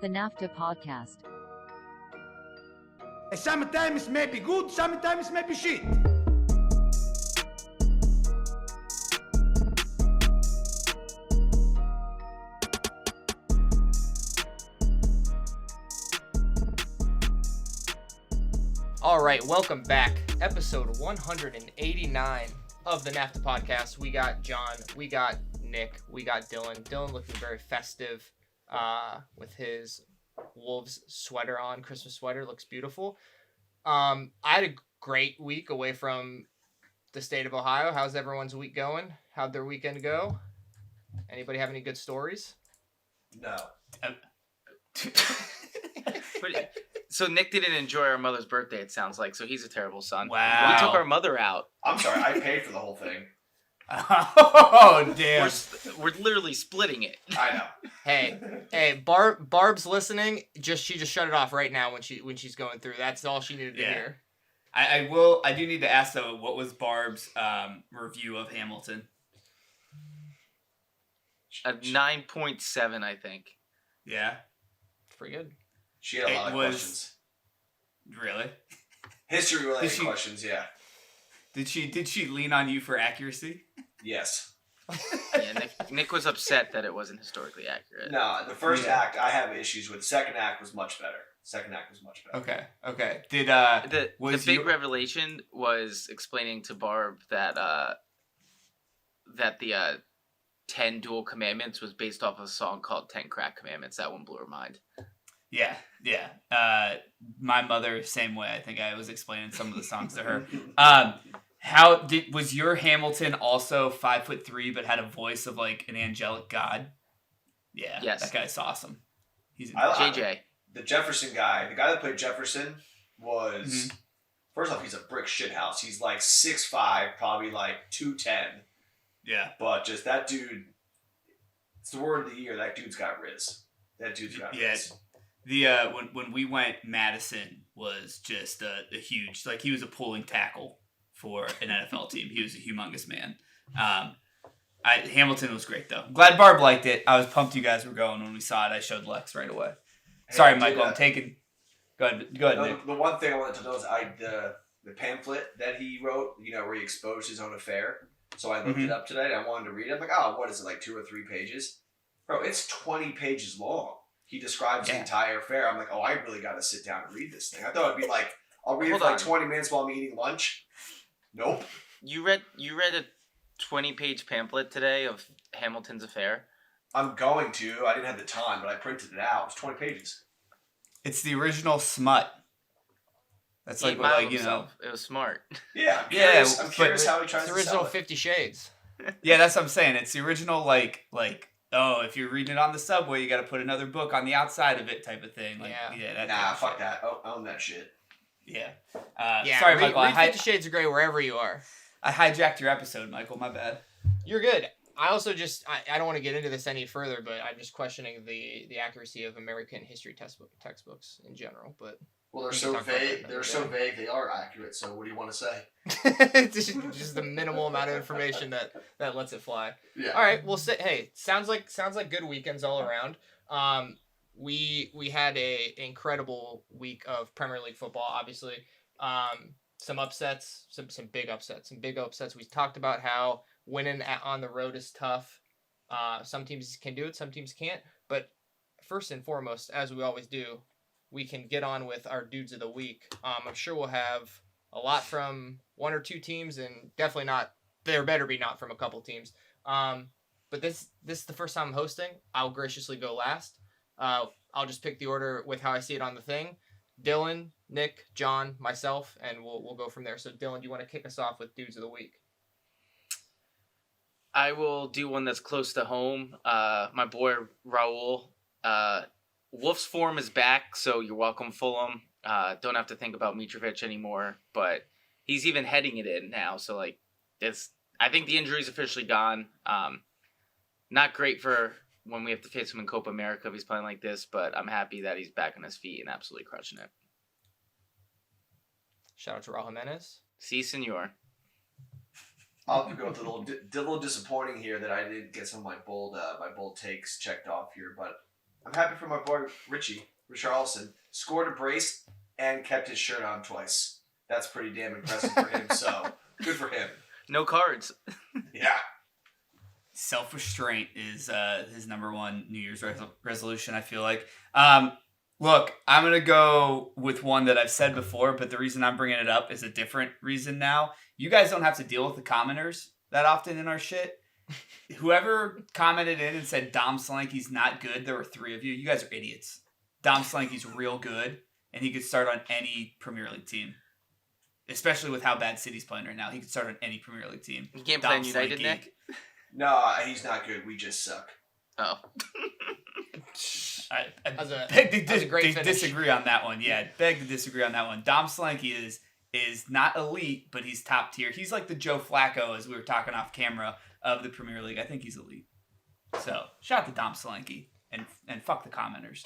The NAFTAA Podcast. Sometimes it may be good, sometimes it may be shit. All right, welcome back. Episode 189 of the NAFTAA Podcast. We got John, we got Nick, we got Dylan. Dylan looking very festive with his Wolves sweater on, Christmas sweater. Looks beautiful. I had a great week away from the state of Ohio. How's everyone's week going? How'd their weekend go? Anybody have any good stories? No. So Nick didn't enjoy our mother's birthday, it sounds like, so he's a terrible son. Wow. We took our mother out. I'm sorry, I paid for the whole thing. Oh, damn. We're literally splitting it. I know. Hey, Barb's listening. She just shut it off right now when she's going through. That's all she needed to hear. I do need to ask though, what was Barb's review of Hamilton? A 9.7, I think. Yeah. Pretty good. She had a lot of questions. Really? History related questions, yeah. Did she lean on you for accuracy? Yes. Yeah, Nick was upset that it wasn't historically accurate. No, the first act I have issues with. The second act was much better. Okay. Did the big revelation was explaining to Barb that the 10 Dual Commandments was based off of a song called 10 Crack Commandments. That one blew her mind. Yeah. My mother, same way. I think I was explaining some of the songs to her. Was your Hamilton also 5'3" but had a voice of like an angelic god? Yeah. Yes. That guy's awesome. He's JJ. The Jefferson guy, the guy that played Jefferson was, first off, he's a brick shithouse. He's like 6'5", probably like 210. Yeah. But just that dude, it's the word of the year. That dude's got Riz. Riz. When we went, Madison was just a huge, like he was a pulling tackle for an NFL team. He was a humongous man. Hamilton was great though. Glad Barb liked it. I was pumped you guys were going when we saw it. I showed Lex right away. Hey, sorry, Michael. I'm taking. Go ahead, Nick. The one thing I wanted to know is the pamphlet that he wrote. Where he exposed his own affair. So I looked it up today and I wanted to read it. I'm like, what is it, like 2 or 3 pages? Bro, it's 20 pages long. He describes the entire affair. I'm like, I really got to sit down and read this thing. I thought it'd be like, I'll read it for like 20 minutes while I'm eating lunch. Nope. You read a 20-page pamphlet today of Hamilton's affair? I'm going to. I didn't have the time, but I printed it out. It's 20 pages. It's the original smut. That's like, it was smart. Yeah, I'm curious how he tries to sell it. It's the original 50 Shades. Yeah, that's what I'm saying. It's the original, like, if you're reading it on the subway, you got to put another book on the outside of it type of thing. Like, fuck that. Own that shit. Yeah. Sorry, Michael. Read 50 Shades of Grey wherever you are. I hijacked your episode, Michael. My bad. You're good. I also I don't want to get into this any further, but I'm just questioning the accuracy of American history textbooks in general. But well, they're so vague. They're so vague. They are accurate. So what do you want to say? just the minimal amount of information that lets it fly. Yeah. All right. Well, sounds like good weekends all around. We had a incredible week of Premier League football. Obviously, some upsets, some big upsets. We talked about how winning on the road is tough. Some teams can do it, some teams can't. But first and foremost, as we always do, we can get on with our dudes of the week. I'm sure we'll have a lot from 1 or 2 teams, and definitely not. There better be not from a couple teams. But this is the first time I'm hosting. I'll graciously go last. I'll just pick the order with how I see it on the thing. Dylan, Nick, John, myself, and we'll go from there. So Dylan, do you want to kick us off with dudes of the week? I will do one that's close to home. My boy Raul. Wolf's form is back, so you're welcome, Fulham. Don't have to think about Mitrovic anymore, but he's even heading it in now. So I think the injury's officially gone. Not great for when we have to face him in Copa America if he's playing like this, but I'm happy that he's back on his feet and absolutely crushing it. Shout out to Raul Jimenez. Si, senor. I'll have to go with a little disappointing here that I didn't get some of my bold takes checked off here, but I'm happy for my boy Richarlison. Scored a brace and kept his shirt on twice. That's pretty damn impressive for him. So good for him. No cards. Yeah. Self-restraint is his number one New Year's resolution, I feel like. Look, I'm going to go with one that I've said before, but the reason I'm bringing it up is a different reason now. You guys don't have to deal with the commenters that often in our shit. Whoever commented in and said Dom Solanke's not good, there were 3 of you. You guys are idiots. Dom Solanke's real good, and he could start on any Premier League team. Especially with how bad City's playing right now. He could start on any Premier League team. You can't play in United, Nick? No, he's not good. We just suck. Oh. I That was a great finish. disagree on that one. Yeah, beg to disagree on that one. Dom Solanke is not elite, but he's top tier. He's like the Joe Flacco, as we were talking off camera, of the Premier League. I think he's elite. So, shout out to Dom Solanke, and fuck the commenters.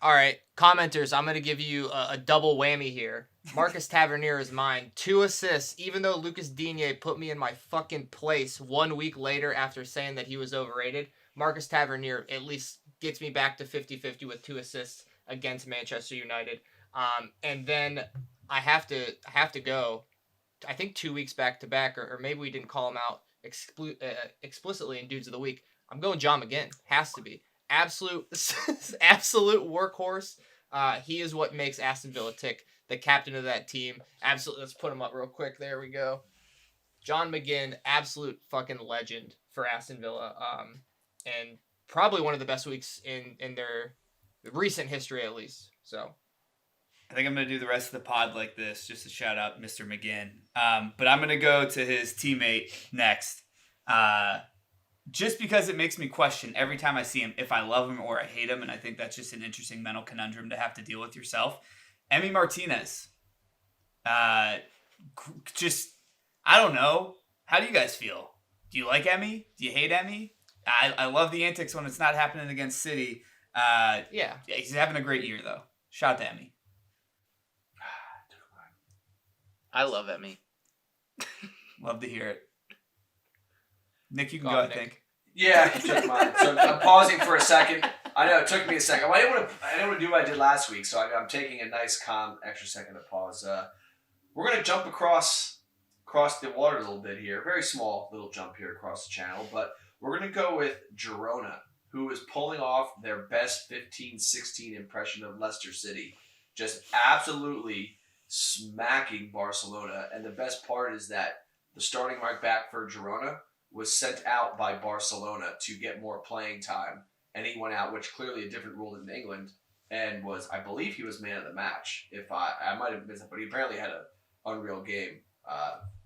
All right, commenters, I'm going to give you a double whammy here. Marcus Tavernier is mine. 2 assists, even though Lucas Digne put me in my fucking place 1 week later after saying that he was overrated. Marcus Tavernier at least gets me back to 50-50 with 2 assists against Manchester United. And then I have to go, I think 2 weeks back to back, or maybe we didn't call him out explicitly in Dudes of the Week. I'm going John McGinn. Has to be. Absolute workhorse. He is what makes Aston Villa tick. The captain of that team. Absolutely. Let's put him up real quick. There we go. John McGinn, absolute fucking legend for Aston Villa. And probably one of the best weeks in their recent history, at least. So, I think I'm going to do the rest of the pod like this, just to shout out Mr. McGinn. But I'm going to go to his teammate next. Just because it makes me question every time I see him if I love him or I hate him, and I think that's just an interesting mental conundrum to have to deal with yourself. Emi Martinez. Just, I don't know. How do you guys feel? Do you like Emi? Do you hate Emi? I love the antics when it's not happening against City. yeah, He's having a great year, though. Shout out to Emi. I love Emmy. Love to hear it. Nick, you can Go go, on, I Nick. think. Yeah, you took mine. So I'm pausing for a second. I know it took me a second. Well, I didn't want to do what I did last week, so I'm taking a nice, calm, extra second to pause. We're gonna jump across the water a little bit here. Very small little jump here across the channel, but we're gonna go with Girona, who is pulling off their best 15-16 impression of Leicester City, just absolutely smacking Barcelona. And the best part is that the starting right back for Girona was sent out by Barcelona to get more playing time, and he went out, which clearly a different rule than England, and was, I believe he was man of the match. If I might have missed it, but he apparently had an unreal game.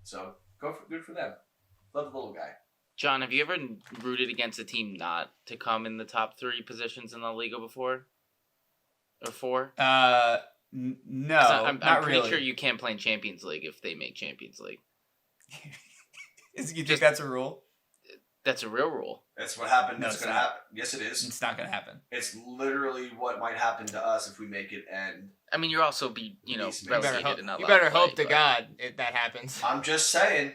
So good for them. Love the little guy. John, have you ever rooted against a team not to come in the top 3 positions in La Liga before? Or 4? No, I'm not pretty really. sure you can't play in Champions League if they make Champions League. You think that's a rule? That's a real rule. That's what happened. No, it's it's going to not. happen. Yes, it is. It's not going to happen. It's literally what might happen to us if we make it, and I mean, you're also You relegated better, and not you allowed better to play, hope to but- God that happens. I'm just saying.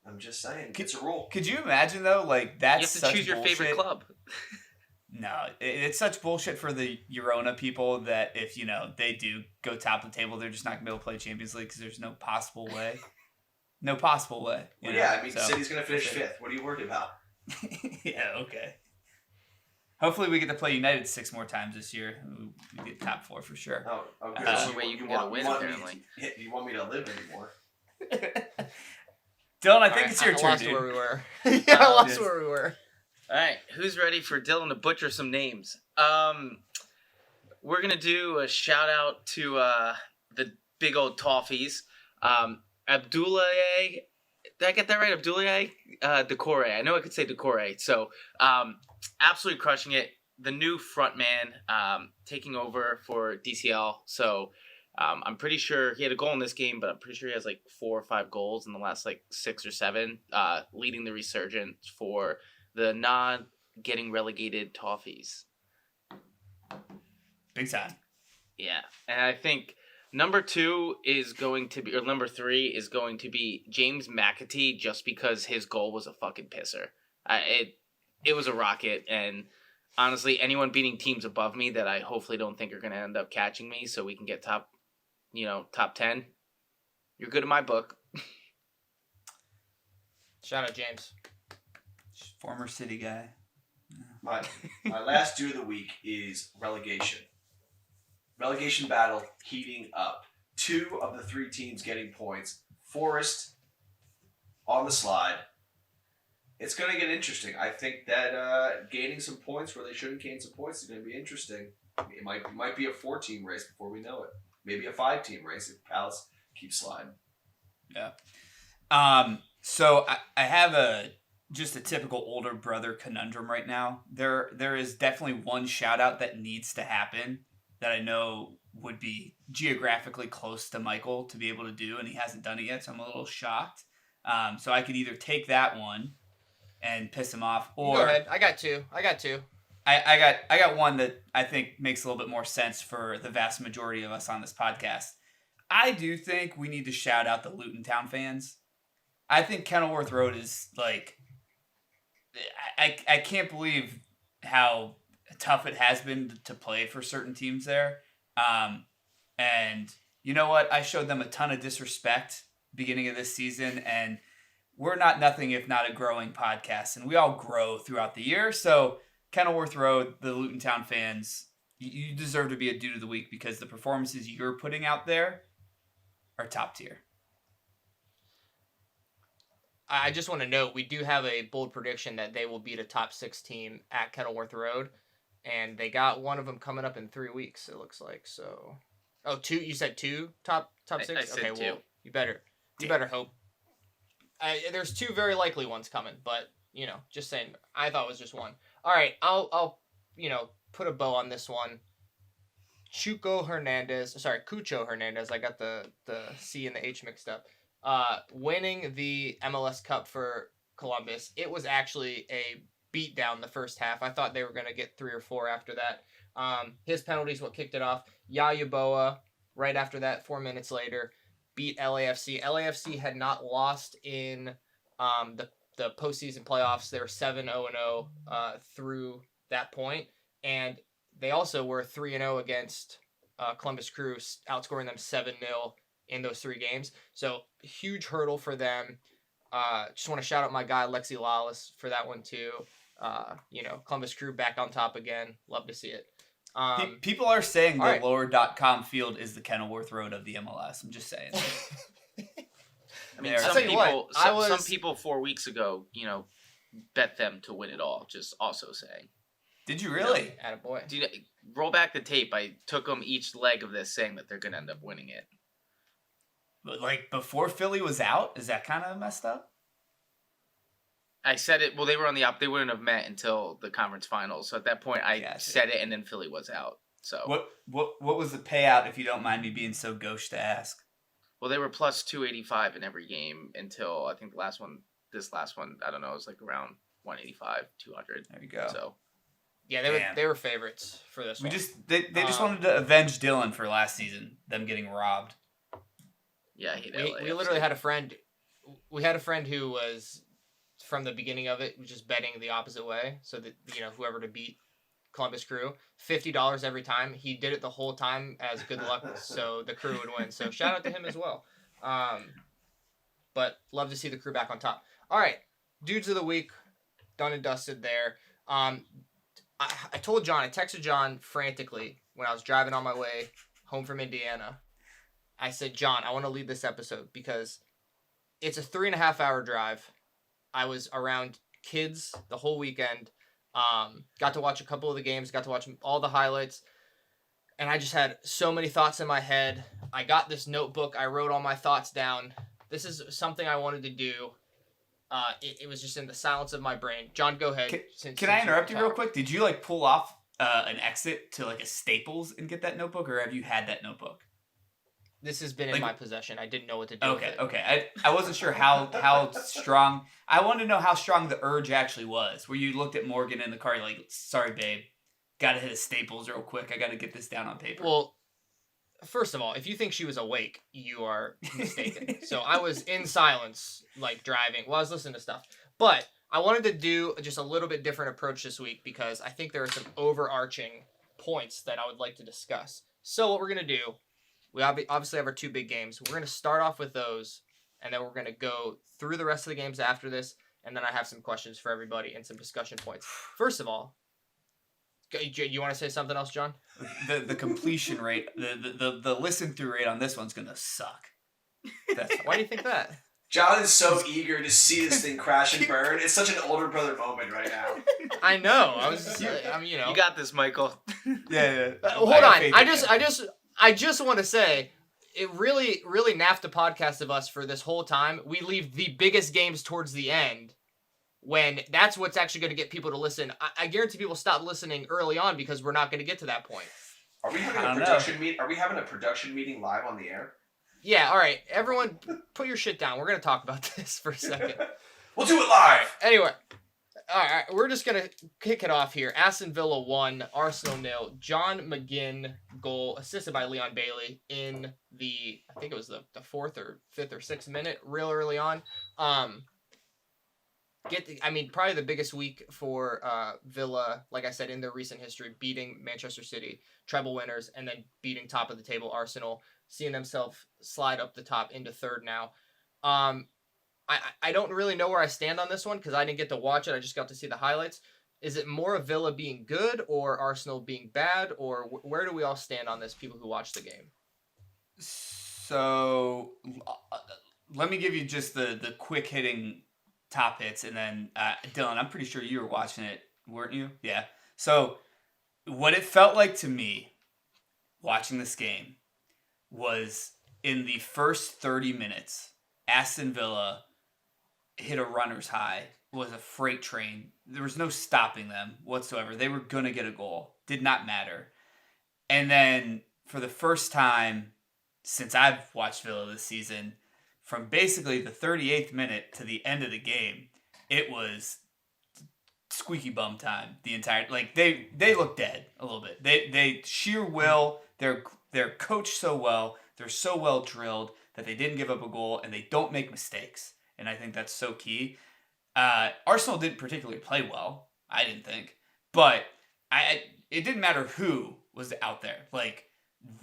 It's a rule. Could you imagine, though, like, that's You have to such choose your bullshit. favorite club. No, it's such bullshit for the Girona people that if, they do go top of the table, they're just not going to be able to play Champions League because there's no possible way. No possible way. Well, yeah, I mean, City's going to finish 5th. What are you worried about? Yeah, okay. Hopefully we get to play United 6 more times this year. We get top 4 for sure. Oh, good. That's the only way you can get a win, apparently. You want me to live anymore? Dylan, I think it's your I turn, lost dude. where we were. Yeah, I lost Yes. where we were. All right, who's ready for Dylan to butcher some names? We're gonna do a shout out to the big old Toffees. Abdoulaye, did I get that right? Abdoulaye Decore. I know I could say Decore. So absolutely crushing it. The new front man taking over for DCL. So I'm pretty sure he had a goal in this game, but I'm pretty sure he has like 4 or 5 goals in the last like 6 or 7, leading the resurgence for the non-getting relegated Toffees. Big time. Yeah, and I think number 3 is going to be James McAtee, just because his goal was a fucking pisser. It was a rocket, and honestly, anyone beating teams above me that I hopefully don't think are going to end up catching me so we can get top 10, you're good in my book. Shout out, James. Former City guy. My last do of the week is relegation. Relegation battle heating up. 2 of the 3 teams getting points. Forest on the slide. It's going to get interesting. I think that gaining some points where they shouldn't gain some points is going to be interesting. It might be a 4-team race before we know it. Maybe a 5-team race if Palace keeps sliding. Yeah. So I have just a typical older brother conundrum right now. There is definitely one shout out that needs to happen that I know would be geographically close to Michael to be able to do, and he hasn't done it yet, so I'm a little shocked. So I could either take that one and piss him off, or go ahead. I got two. I got one that I think makes a little bit more sense for the vast majority of us on this podcast. I do think we need to shout out the Luton Town fans. I think Kenilworth Road is like, I can't believe how tough it has been to play for certain teams there. And you know what? I showed them a ton of disrespect beginning of this season, and we're not nothing if not a growing podcast, and we all grow throughout the year. So Kenilworth Road, the Luton Town fans, you deserve to be a dude of the week because the performances you're putting out there are top tier. I just want to note, we do have a bold prediction that they will beat a top 6 team at Kenilworth Road, and they got one of them coming up in 3 weeks, it looks like. So, 2? You said 2 top 6? I said okay, 2. well, you better hope. There's 2 very likely ones coming, but just saying. I thought it was just 1. All right, I'll put a bow on this one. Cucho Hernandez. I got the C and the H mixed up. Winning the MLS Cup for Columbus. It was actually a beatdown the first half. I thought they were going to get 3 or 4 after that. His penalties what kicked it off. Yaya Boa, right after that, 4 minutes later, beat LAFC. LAFC had not lost in the postseason playoffs. They were 7-0-0 through that point, and they also were 3-0 against Columbus Crew, outscoring them 7-0 in those 3 games. So huge hurdle for them. Just want to shout out my guy Lexi Lawless for that one too. Columbus Crew back on top again. Love to see it. People are saying the right. lower.com field is the Kenilworth Road of the MLS. I'm just saying. I mean, some people 4 weeks ago, bet them to win it all. Just also saying. Did you really? Attaboy. Do you roll back the tape? I took them each leg of this, saying that they're going to end up winning it. But like before Philly was out, is that kind of messed up? I said it. Well, they were on the they wouldn't have met until the conference finals. So at that point, I said it, and then Philly was out. So what was the payout? If you don't mind me being so gauche to ask. Well, they were plus 285 in every game until I think this last one, I don't know, it was like around 185, 200. There you go. So yeah, they were favorites for this one. They just wanted to avenge Dylan for last season, them getting robbed. Yeah, I hate we literally had a friend. We had a friend who was from the beginning of it, just betting the opposite way. So that whoever to beat Columbus Crew, $50 every time. He did it the whole time as good luck, so the Crew would win. So shout out to him as well. But love to see the Crew back on top. All right, dudes of the week, done and dusted there. I told John, I texted John frantically when I was driving on my way home from Indiana. I said, John, I want to lead this episode because it's a 3.5 hour drive. I was around kids the whole weekend. Got to watch a couple of the games, got to watch all the highlights, and I just had so many thoughts in my head. I got this notebook. I wrote all my thoughts down. This is something I wanted to do. It was just in the silence of my brain. John, go ahead. Can I interrupt you real quick? Did you pull off an exit to a Staples and get that notebook, or have you had that notebook? This has been in my possession. I didn't know what to do with it. Okay. I wasn't sure how strong. I wanted to know how strong the urge actually was. Where you looked at Morgan in the car, you're like, sorry, babe. Got to hit a Staples real quick. I got to get this down on paper. Well, first of all, if you think she was awake, you are mistaken. So I was in silence, driving. Well, I was listening to stuff. But I wanted to do just a little bit different approach this week because I think there are some overarching points that I would like to discuss. So what we're going to do, we obviously have our 2 big games. We're going to start off with those, and then we're going to go through the rest of the games after this, and then I have some questions for everybody and some discussion points. First of all, you want to say something else, John? The completion rate, the listen through rate on this one's going to suck. Why do you think that? John is so eager to see this thing crash and burn. It's such an older brother moment right now. I know. You know. You got this, Michael. Yeah. Hold on. I just want to say, it really NAFTAA Podcast of us for this whole time. We leave the biggest games towards the end, when that's what's actually going to get people to listen. I guarantee people stop listening early on because we're not going to get to that point. Are we having a production meeting? Are we having a production meeting live on the air? Yeah, all right. Everyone, put your shit down. We're going to talk about this for a second. We'll do it live. Anyway, all right. We're just going to kick it off here. Aston Villa 1, Arsenal 0. John McGinn goal, assisted by Leon Bailey in the, I think it was the 4th or 5th or 6th minute, real early on. Probably the biggest week for Villa, like I said, in their recent history, beating Manchester City, treble winners, and then beating top of the table Arsenal, seeing themselves slide up the top into 3rd now. I don't really know where I stand on this one because I didn't get to watch it. I just got to see the highlights. Is it more of Villa being good or Arsenal being bad, or where do we all stand on this, people who watch the game? So let me give you just the quick hitting top hits, and then Dylan, I'm pretty sure you were watching it, weren't you? Yeah. So what it felt like to me watching this game was in the first 30 minutes, Aston Villa hit a runner's high, was a freight train. There was no stopping them whatsoever. They were going to get a goal. Did not matter. And then for the first time since I've watched Villa this season, from basically the 38th minute to the end of the game, it was squeaky bum time. The entire, like, they look dead a little bit. They sheer will. They're coached so well. They're so well drilled that they didn't give up a goal and they don't make mistakes. And I think that's so key. Arsenal didn't particularly play well, I didn't think, but it didn't matter who was out there. Like,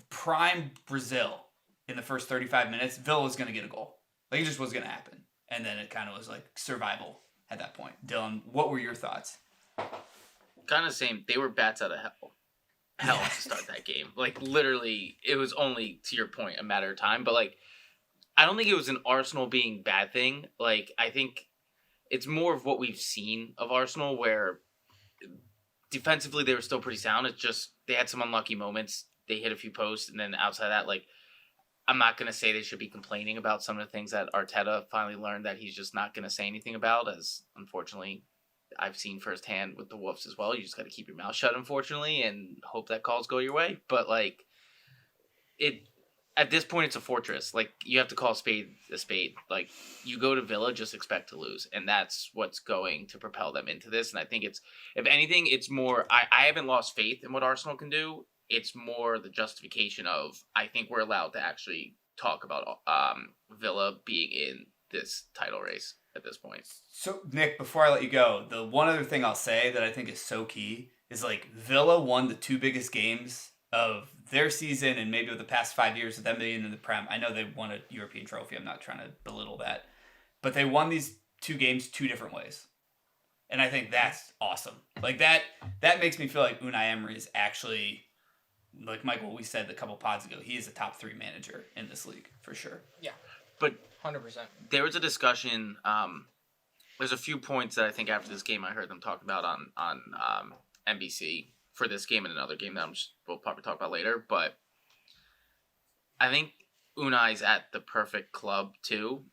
prime Brazil in the first 35 minutes, Villa was going to get a goal. Like, it just was going to happen. And then it kind of was like survival at that point. Dylan, what were your thoughts? Kind of same. They were bats out of hell to start that game. Like, literally, it was only, to your point, a matter of time. But, like, I don't think it was an Arsenal being bad thing. Like, I think it's more of what we've seen of Arsenal, where defensively they were still pretty sound. It's just they had some unlucky moments. They hit a few posts, and then outside that, like, I'm not going to say they should be complaining about some of the things that Arteta finally learned that he's just not going to say anything about, as unfortunately I've seen firsthand with the Wolves as well. You just got to keep your mouth shut, unfortunately, and hope that calls go your way. But, like, at this point, it's a fortress. Like, you have to call a spade a spade. Like, you go to Villa, just expect to lose. And that's what's going to propel them into this. And I think it's, if anything, it's more, I haven't lost faith in what Arsenal can do. It's more the justification of, I think we're allowed to actually talk about Villa being in this title race at this point. So, Nick, before I let you go, the one other thing I'll say that I think is so key is, like, Villa won the two biggest games of their season, and maybe over the past 5 years of them being in the Prem. I know they won a European trophy. I'm not trying to belittle that. But they won these two games two different ways. And I think that's awesome. Like, that makes me feel like Unai Emery is actually, like Michael, we said a couple pods ago, he is a top 3 manager in this league, for sure. Yeah. But 100%. There was a discussion, there's a few points that I think after this game I heard them talk about on NBC for this game and another game that we'll probably talk about later. But I think Unai's at the perfect club too,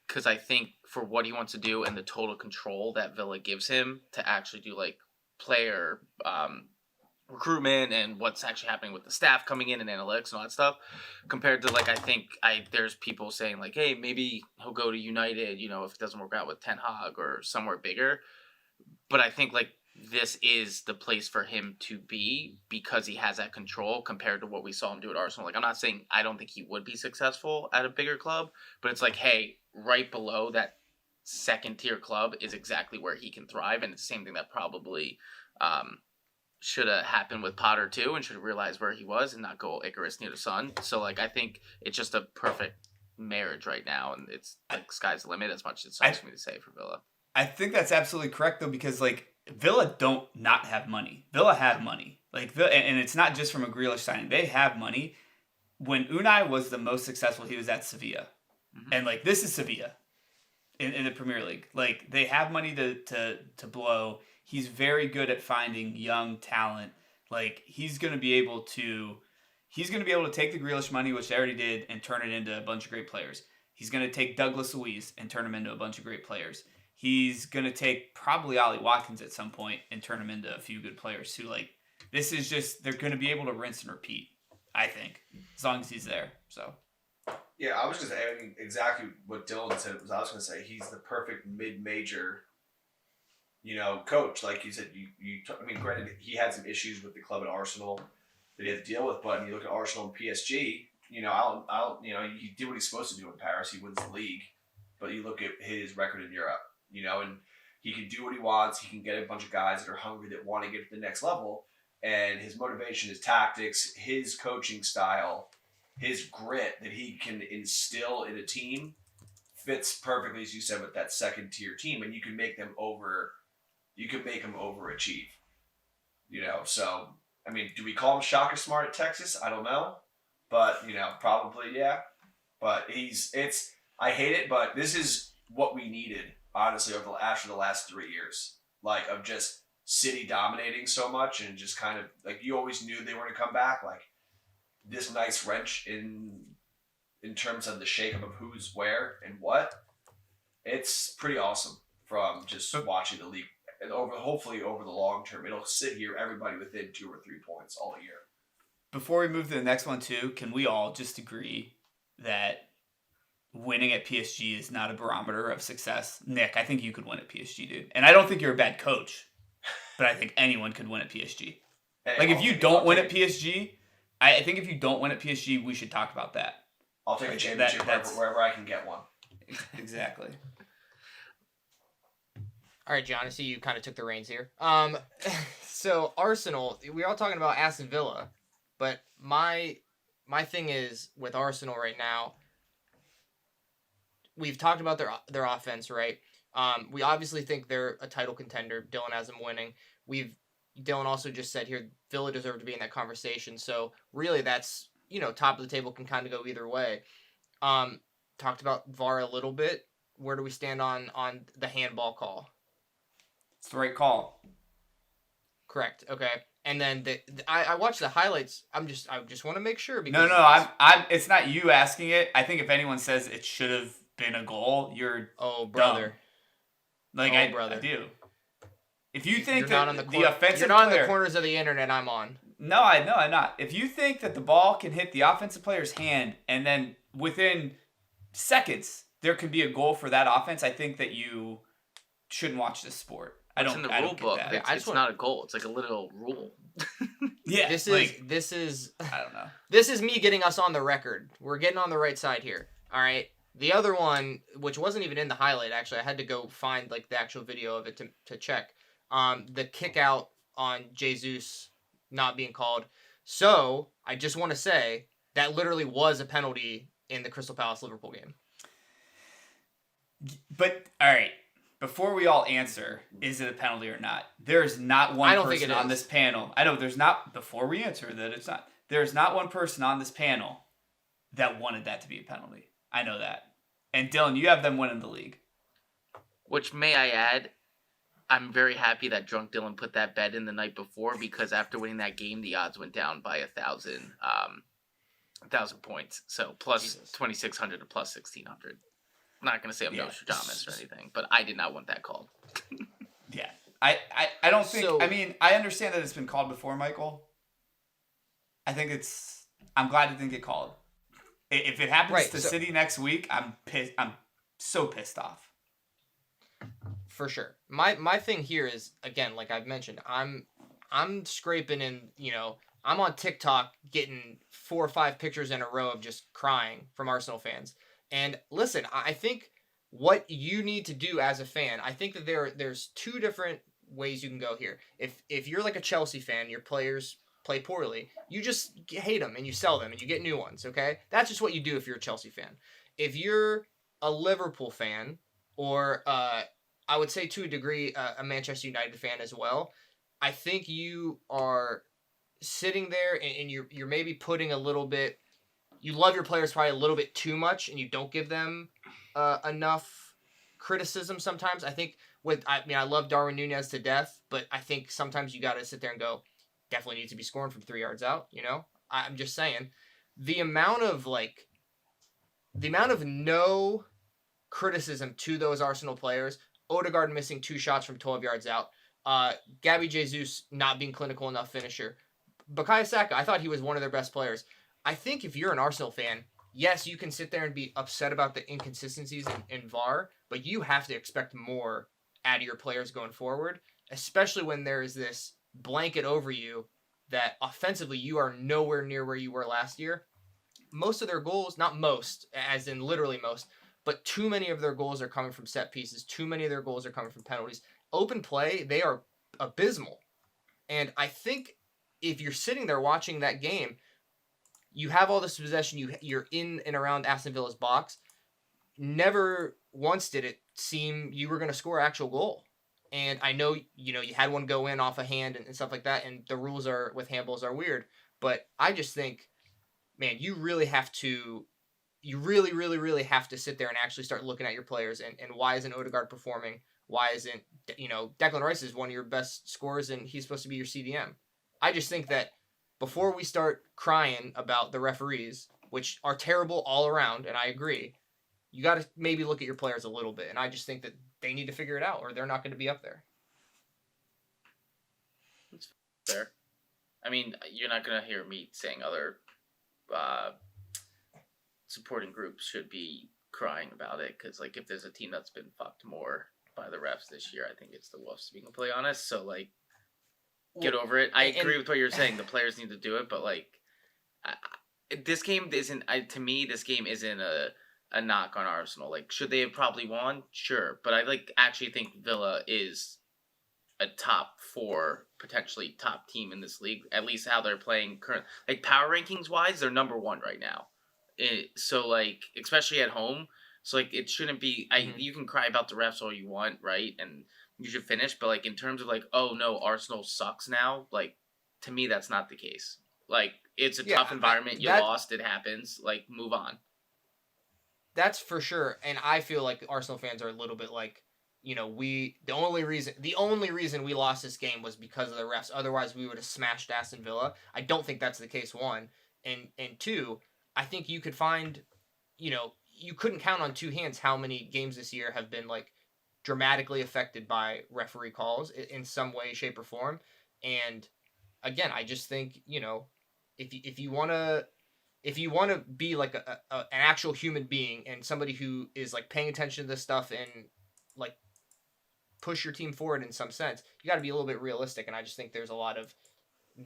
because I think for what he wants to do and the total control that Villa gives him to actually do, like, player recruitment and what's actually happening with the staff coming in and analytics and all that stuff, compared to, like, I think there's people saying, like, hey, maybe he'll go to United, if it doesn't work out with Ten Hag or somewhere bigger. But I think, like, this is the place for him to be because he has that control compared to what we saw him do at Arsenal. Like, I'm not saying I don't think he would be successful at a bigger club, but it's like, hey, right below that second-tier club is exactly where he can thrive, and it's the same thing that probably should have happened with Potter too, and should have realized where he was and not go Icarus near the sun. So like I think it's just a perfect marriage right now, and it's like sky's the limit as much as it sucks for me to say for Villa. I think that's absolutely correct though, because like Villa don't not have money. Villa have money. Like and it's not just from a Grealish signing. They have money. When Unai was the most successful, he was at Sevilla. Mm-hmm. And like this is Sevilla in the Premier League. Like they have money to blow. He's very good at finding young talent. Like he's going to be able to take the Grealish money, which they already did, and turn it into a bunch of great players. He's going to take Douglas Luiz and turn him into a bunch of great players. He's going to take probably Ollie Watkins at some point and turn him into a few good players too. Like this is just, they're going to be able to rinse and repeat, I think, as long as he's there. So. Yeah, I was just adding exactly what Dylan said. I was going to say he's the perfect mid-major, coach. Like you said, I mean, granted, he had some issues with the club at Arsenal that he had to deal with, but when you look at Arsenal and PSG, he did what he's supposed to do in Paris. He wins the league, but you look at his record in Europe, and he can do what he wants. He can get a bunch of guys that are hungry that want to get to the next level, and his motivation, his tactics, his coaching style, his grit that he can instill in a team fits perfectly, as you said, with that second tier team, and you can make them overachieve. So I mean, do we call him Shaka Smart at Texas? I don't know, but probably yeah. But I hate it, but this is what we needed honestly after the last 3 years, like of just City dominating so much and just kind of like you always knew they were going to come back, like. This nice wrench in terms of the shakeup of who's where and what. It's pretty awesome from just watching the league. And hopefully over the long term, it'll sit here everybody within 2 or 3 points all year. Before we move to the next one too, can we all just agree that winning at PSG is not a barometer of success? Nick, I think you could win at PSG, dude. And I don't think you're a bad coach, but I think anyone could win at PSG. Hey, like if you don't win at PSG... I think if you don't win at PSG, we should talk about that. I'll take a championship wherever I can get one. Exactly. All right, John, I see you kind of took the reins here. So Arsenal, we're all talking about Aston Villa, but my thing is with Arsenal right now, we've talked about their offense, right? We obviously think they're a title contender. Dylan has them winning. Dylan also just said here, Villa deserved to be in that conversation. So really that's, top of the table can kind of go either way. Talked about VAR a little bit. Where do we stand on the handball call? It's the right call. Correct. Okay. And then I watched the highlights. I just want to make sure because I'm it's not you asking it. I think if anyone says it should have been a goal, you're brother. Dumb. Like I do. If you think that the offensive you're not on the corners of the internet I'm on. No, I'm not. If you think that the ball can hit the offensive player's hand and then within seconds there could be a goal for that offense, I think that you shouldn't watch this sport. It's in the rule book. It's not a goal. It's like a little rule. Yeah. This is I don't know. This is me getting us on the record. We're getting on the right side here. All right. The other one, which wasn't even in the highlight, actually, I had to go find like the actual video of it to check. The kick out on Jesus not being called. So I just want to say that literally was a penalty in the Crystal Palace Liverpool game. But all right, before we all answer, is it a penalty or not? There is not one person on this panel. I know there's not. Before we answer that, it's not. There's not one person on this panel that wanted that to be a penalty. I know that. And Dylan, you have them winning the league. Which, may I add, I'm very happy that Drunk Dylan put that bet in the night before, because after winning that game, the odds went down by 1,000 points. So plus 2,600 to plus 1,600. I'm not going to say I'm Nostradamus or anything, but I did not want that called. Yeah. I don't think... So, I mean, I understand that it's been called before, Michael. I think it's... I'm glad it didn't get called. If it happens to City next week, I'm pissed. I'm so pissed off. For sure. My thing here is, again, like I've mentioned, I'm scraping in, I'm on TikTok getting 4 or 5 pictures in a row of just crying from Arsenal fans. And listen, I think what you need to do as a fan, I think that there's two different ways you can go here. If you're like a Chelsea fan, your players play poorly, you just hate them and you sell them and you get new ones, okay? That's just what you do if you're a Chelsea fan. If you're a Liverpool fan, or I would say to a degree a Manchester United fan as well, I think you are sitting there and you're maybe putting a little bit, you love your players probably a little bit too much and you don't give them enough criticism sometimes. I think I love Darwin Núñez to death, but I think sometimes you got to sit there and go, definitely needs to be scoring from 3 yards out, you know? I'm just saying, the amount of no criticism to those Arsenal players, Odegaard missing 2 shots from 12 yards out, Gabby Jesus not being clinical enough finisher, Bukayo Saka, I thought he was one of their best players. I think if you're an Arsenal fan, yes, you can sit there and be upset about the inconsistencies in VAR, but you have to expect more out of your players going forward, especially when there is this blanket over you that offensively you are nowhere near where you were last year. Most of their goals, not most, as in literally most, but too many of their goals are coming from set pieces. Too many of their goals are coming from penalties. Open play, they are abysmal. And I think if you're sitting there watching that game, you have all this possession, you're in and around Aston Villa's box. Never once did it seem you were going to score an actual goal. And I know, you had one go in off a hand and stuff like that, and the rules with handballs are weird. But I just think, man, you really, really, really have to sit there and actually start looking at your players. And why isn't Odegaard performing? Why isn't, Declan Rice is one of your best scorers, and he's supposed to be your CDM. I just think that before we start crying about the referees, which are terrible all around, and I agree, you got to maybe look at your players a little bit. And I just think that they need to figure it out, or they're not going to be up there. That's fair. I mean, you're not going to hear me saying other supporting groups should be crying about it, because, if there's a team that's been fucked more by the refs this year, I think it's the Wolves, being completely honest. So, get over it. I agree with what you're saying. The players need to do it, but, this game isn't, to me, this game isn't a knock on Arsenal. Should they have probably won? Sure. But I actually think Villa is a top 4, potentially top team in this league, at least how they're playing current. Power rankings wise, they're number 1 right now. Especially at home. So it shouldn't be, you can cry about the refs all you want, right? And you should finish, but in terms of oh no, Arsenal sucks now, to me that's not the case. It's a tough environment, you lost, it happens, move on. That's for sure, and I feel like Arsenal fans are a little bit the only reason we lost this game was because of the refs. Otherwise, we would have smashed Aston Villa. I don't think that's the case, 1. And 2, I think you could find, you couldn't count on 2 hands how many games this year have been dramatically affected by referee calls in some way, shape, or form. And again, I just think, if you want to be an actual human being and somebody who is paying attention to this stuff and push your team forward in some sense, you got to be a little bit realistic. And I just think there's a lot of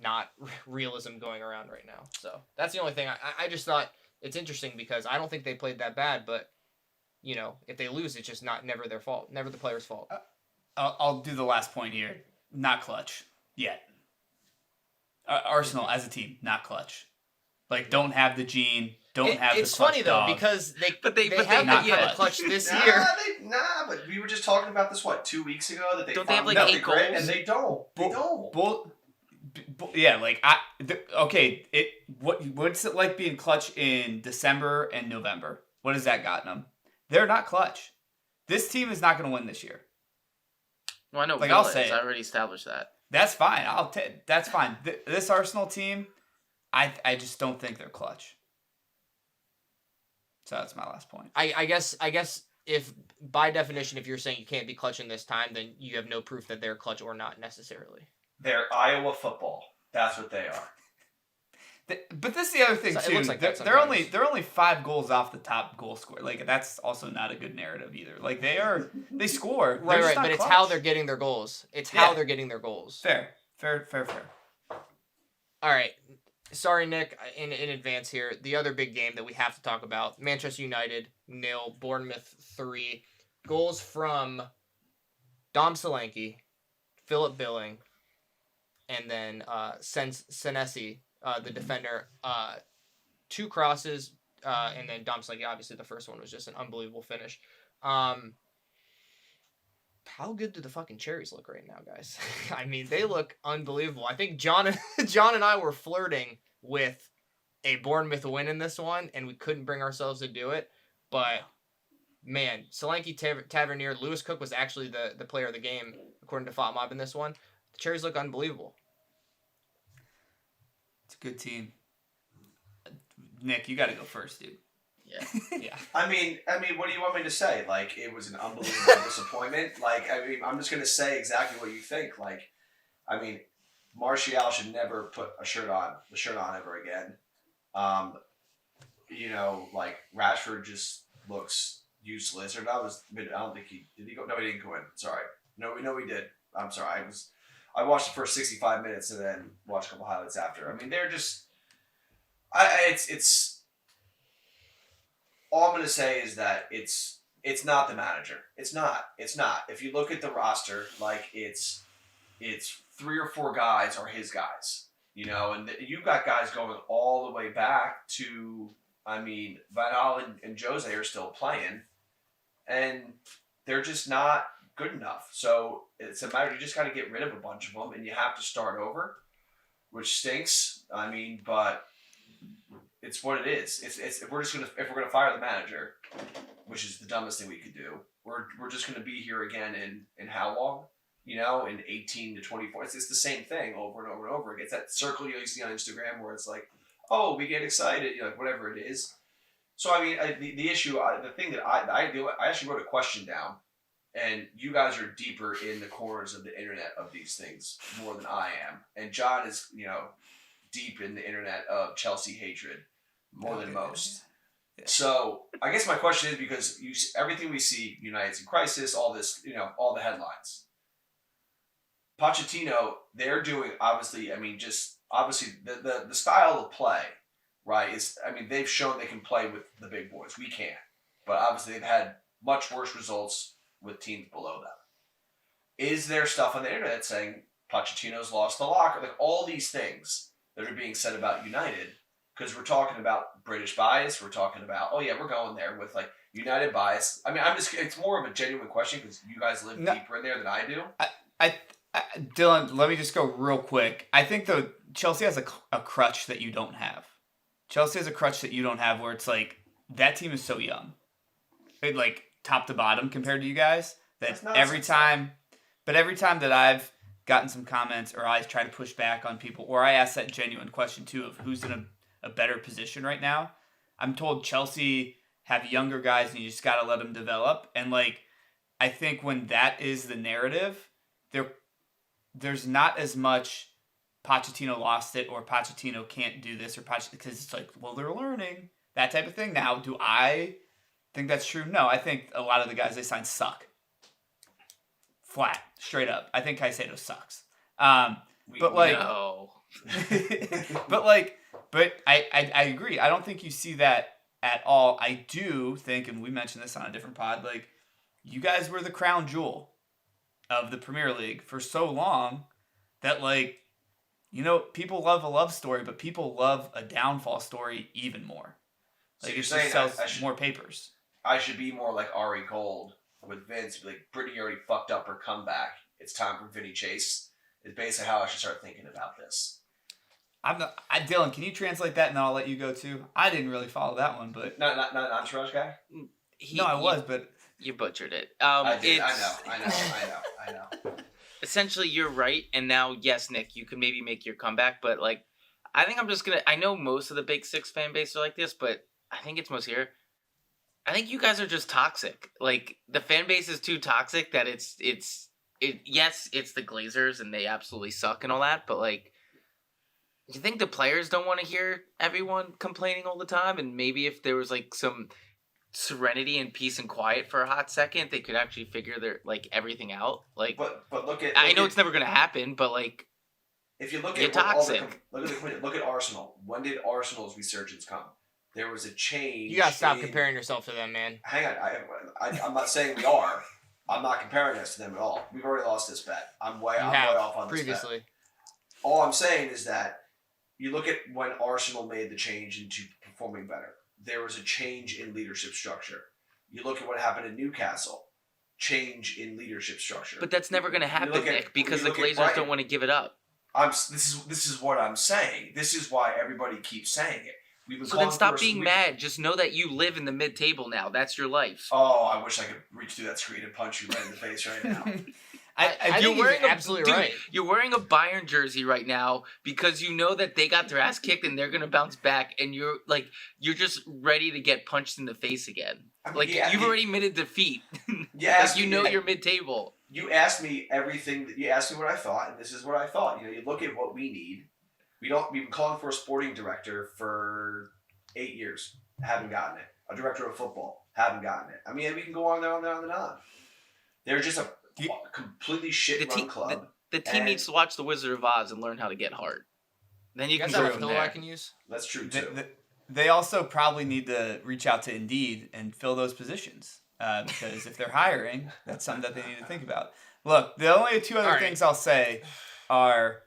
not realism going around right now. So that's the only thing. I just thought it's interesting because I don't think they played that bad, but if they lose, it's just never their fault, never the player's fault. I'll do the last point here. Not clutch yet. Arsenal as a team, not clutch. Don't have the gene. Don't have the clutch. It's funny though because they haven't had a clutch this year. But we were just talking about this 2 weeks ago that they don't they have 8 goals, and they don't. What's it like being clutch in December and November? What has that gotten them? They're not clutch. This team is not going to win this year. Well, I know I'll say I already established that. That's fine. That's fine. This Arsenal team, I just don't think they're clutch. So that's my last point. I guess if by definition, if you're saying you can't be clutch in this time, then you have no proof that they're clutch or not necessarily. They're Iowa football. That's what they are. But this is the other thing too. It looks they're only 5 goals off the top goal scorer. That's also not a good narrative either. They score. Right. But clutch. It's how they're getting their goals. How they're getting their goals. Fair. All right. Sorry, Nick, in advance here. The other big game that we have to talk about: Manchester United 0, Bournemouth 3. goals from Dom Solanke, Philip Billing, and then Senesi, the defender. 2 crosses, and then Dom Solanke. Obviously, the first one was just an unbelievable finish. How good do the fucking Cherries look right now, guys? I mean, they look unbelievable. I think John and I were flirting with a Bournemouth win in this one, and we couldn't bring ourselves to do it. But, man, Solanke, Tavernier, Lewis Cook was actually the player of the game, according to FOTMob in this one. The Cherries look unbelievable. It's a good team. Nick, you got to go first, dude. Yeah. I mean, what do you want me to say? Like, it was an unbelievable disappointment. Like, I mean, I'm just gonna say exactly what you think. Like, I mean, Martial should never put the shirt on ever again. You know, like Rashford just looks useless. Or I don't think did he go? No, he didn't go in. Sorry. No, he did. I'm sorry. I watched the first 65 minutes and then watched a couple highlights after. I mean, they're just. It's. All I'm going to say is that it's not the manager. It's not. If you look at the roster, like it's 3 or 4 guys are his guys, you know, and you've got guys going all the way back to, I mean, Van Gaal and Jose are still playing, and they're just not good enough. So it's a matter, you just got to get rid of a bunch of them, and you have to start over, which stinks. I mean, but it's what it is. If we're gonna fire the manager, which is the dumbest thing we could do, we're just gonna be here again in how long? You know, in 18 to 24. It's the same thing over and over and over again. It's that circle you see on Instagram where it's like, oh, we get excited, you know, like whatever it is. So I mean, the issue, the thing that I actually wrote a question down, and you guys are deeper in the corners of the internet of these things more than I am, and John is, you know, deep in the internet of Chelsea hatred. More than most. Yeah. So I guess my question is, because everything we see, United's in crisis, all this, you know, all the headlines. Pochettino, they're doing obviously the style of play, right? Is, I mean, they've shown they can play with the big boys. We can't, but obviously they've had much worse results with teams below them. Is there stuff on the internet saying Pochettino's lost the locker? Like all these things that are being said about United. Because we're talking about British bias, we're talking about, oh yeah, we're going there with like United bias. I mean, it's more of a genuine question because you guys live deeper in there than I do. Dylan, let me just go real quick. I think though Chelsea has a crutch that you don't have. Chelsea has a crutch that you don't have, where it's like that team is so young, like top to bottom compared to you guys. That every time that I've gotten some comments or I try to push back on people, or I ask that genuine question too of who's in a better position right now, I'm told Chelsea have younger guys and you just got to let them develop. And like, I think when that is the narrative, there's not as much Pochettino lost it or Pochettino can't do this or because it's like, well, they're learning, that type of thing. Now, do I think that's true? No, I think a lot of the guys they signed suck. Flat, straight up. I think Caicedo sucks. But I agree. I don't think you see that at all. I do think, and we mentioned this on a different pod, like, you guys were the crown jewel of the Premier League for so long that, like, you know, people love a love story, but people love a downfall story even more. Like, so it just sells more papers. I should be more like Ari Gold with Vince. Be like, Brittany already fucked up her comeback. It's time for Vinny Chase. Is basically how I should start thinking about this. Dylan, can you translate that and then I'll let you go too? I didn't really follow that one, but not an Entourage guy. But you butchered it. I did. I know. Essentially, you're right, and now, yes, Nick, you can maybe make your comeback, but like, I think I know most of the Big Six fan base are like this, but I think it's most here. I think you guys are just toxic. Like, the fan base is too toxic that yes, it's the Glazers and they absolutely suck and all that, but like, you think the players don't want to hear everyone complaining all the time? And maybe if there was like some serenity and peace and quiet for a hot second, they could actually figure everything out. Like, but I know it's never going to happen, but like, if you look at toxic. Look at Arsenal. When did Arsenal's resurgence come? there was a change. You gotta stop comparing yourself to them, man. Hang on, I'm not saying we are. I'm not comparing us to them at all. We've already lost this bet. I'm way off on this bet. All I'm saying is that you look at when Arsenal made the change into performing better. There was a change in leadership structure. You look at what happened in Newcastle. Change in leadership structure. But that's never going to happen, Nick, because the Glazers don't want to give it up. This is what I'm saying. This is why everybody keeps saying it. So then stop being mad. Just know that you live in the mid-table now. That's your life. Oh, I wish I could reach through that screen and punch you right in the face right now. I think you're absolutely right. You're wearing a Bayern jersey right now because you know that they got their ass kicked and they're going to bounce back, and you're just ready to get punched in the face again. You've already admitted defeat. You're mid-table. You asked me everything. You asked me what I thought, and this is what I thought. You look at what we need. We've been calling for a sporting director for 8 years. Haven't gotten it. A director of football. Haven't gotten it. I mean, we can go on there, and on. They're just a completely shit-run club. The team needs to watch The Wizard of Oz and learn how to get hard. Then you can go from there. I can use? That's true, too. They also probably need to reach out to Indeed and fill those positions. Because if they're hiring, that's something that they need to think about. Look, the only two other things I'll say are